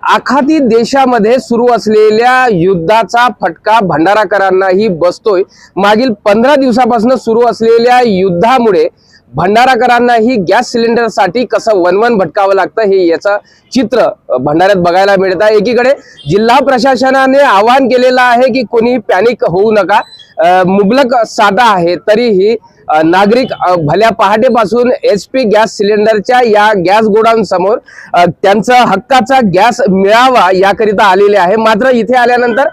आखाती देशामध्ये सुरू असलेल्या युद्धाचा फटका भंडाराकरांनाही बसतोय। मागील 15 दिवसापासून सुरू असलेल्या युद्धामुळे भंडाराकरांनाही गॅस सिलेंडरसाठी कसं वनवन भटकावं लागतं हे याचं चित्र भंडाऱ्यात बघायला मिळत आहे। एकीकडे जिल्हा प्रशासनाने आवाहन केलेलं आहे की कोणी पॅनिक होऊ नका, मुबलक साठा आहे, तरीही नागरिक भल्या पहाटेपासून HP गॅस सिलेंडरच्या या गॅस गोडाऊन समोर त्यांचा हक्काचा गॅस मिळावा याकरिता आलेले आहे। मात्र इथे आल्यानंतर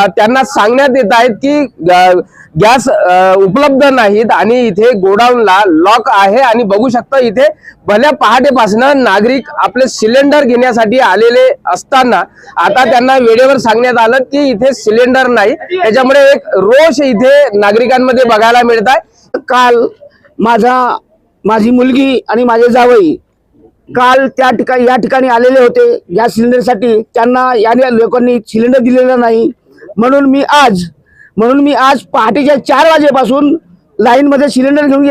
त्यांना सांगण्यात येत आहे की गॅस उपलब्ध नाहीत आणि इथे गोडाऊनला लॉक आहे। आणि बघू शकता इथे भल्या पहाटेपासून नागरिक आपले सिलेंडर घेण्यासाठी आलेले असताना आता त्यांना वेळेवर सांगण्यात आलं की इथे सिलेंडर नाही, त्याच्यामुळे एक रोष इथे नागरिकांमध्ये बघायला मिळत आहे। काल माझी मुलगी आणि माझे जावई काल या ठिकाणी आलेले होते गॅस सिलेंडरसाठी। त्यांना या लोकांनी सिलेंडर दिलेला नाही, म्हणून मी आज पहाटेच्या 4 वाजेपासून लाईन मध्ये सिलेंडर घेऊन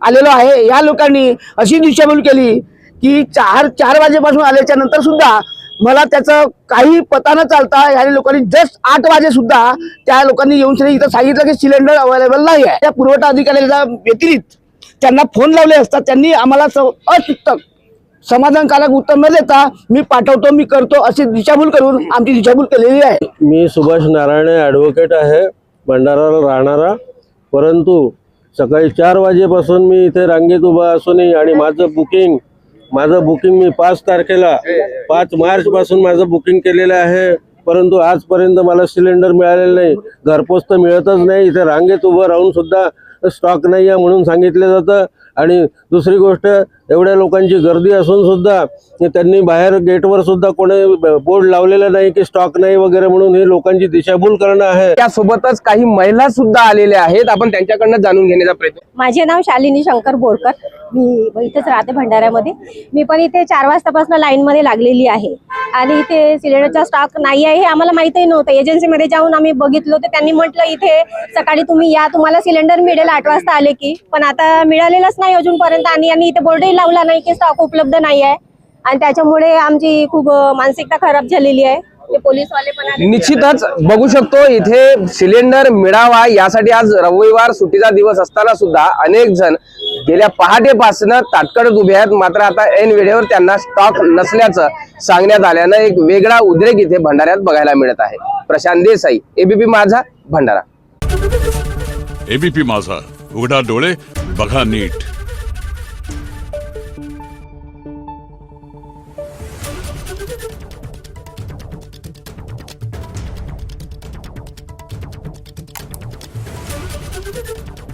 आलेलो आहे। या लोकांनी अशी दिशाभूल केली की 4 वाजेपासून आल्याच्या नंतर सुद्धा मला त्याचं काही पता न चालता या लोकांनी जस्ट 8 वाजे सुद्धा त्या लोकांनी येऊन इथं सांगितलं की सिलेंडर अवेलेबल नाही आहे। त्या पुरवठा अधिकाऱ्याच्या व्यतिरिक्त त्यांना फोन लावले असता त्यांनी आम्हाला समाधानकारक उत्तर न देता मी पाठवतो, मी करतो अशी दिशाभूल करून आमची दिशाभूल केलेली आहे। मी सुभाष नारायणे ॲडव्होकेट आहे, भंडाराला राहणारा, परंतु सकाळी 4 वाजेपासून मी इथे रांगेत उभा असूनही आणि माझं बुकिंग मी 5 तारखेला 5 मार्च पासून माझं बुकिंग केलेलं आहे, परंतु आजपर्यंत मला सिलेंडर मिळालेलं नाही। घरपोच तर मिळतच नाही, इथे रांगेत उभं राहून सुद्धा स्टॉक नाही आहे म्हणून सांगितलं जातं। आणि दुसरी गोष्ट, एवढ्या लोकांची गर्दी असून सुद्धा त्यांनी बाहेर गेटवर सुद्धा कोणी बोर्ड लावलेला नाही की स्टॉक नाही वगैरे म्हणून हे लोकांची दिशाभूल करणं आहे। त्यासोबतच काही महिला सुद्धा आलेल्या आहेत, आपण त्यांच्याकडनं जाणून घेण्याचा प्रयत्न। माझे नाव शालिनी शंकर बोरकर, मी इथेच राहते भंडाऱ्यामध्ये। मी पण इथे 4 वाजतापासून लाईन मध्ये लागलेली आहे आणि इथे सिलेंडरचा स्टॉक नाही आहे हे आम्हाला माहितही नव्हतं। एजन्सीमध्ये जाऊन आम्ही बघितलं तर त्यांनी म्हटलं इथे सकाळी तुम्ही या, तुम्हाला सिलेंडर मिळेल 8 वाजता आले की, पण आता मिळालेलंच नाही अजूनपर्यंत। आणि इथे बोर्डही लावला नाही की स्टॉक उपलब्ध नाही आहे आणि त्याच्यामुळे आमची खूप मानसिकता खराब झालेली आहे। ते पोलीसवाले पण निश्चितच बघू शकतो इथे सिलेंडर मिळावा यासाठी आज रविवार सुट्टीचा दिवस असताना सुद्धा अनेक जण गेल्या पहाटेपासून ताटकळत उभे आहेत। मात्र आता ऐन वेळेवर त्यांना स्टॉक नसल्याचं सांगण्यात आल्यानं एक वेगळा उद्रेक इथे भंडाऱ्यात बघायला मिळत आहे। प्रशांत देसाई, ABP माझा, भंडारा। ABP माझा, उघडा डोळे बघा नीट। Thank you.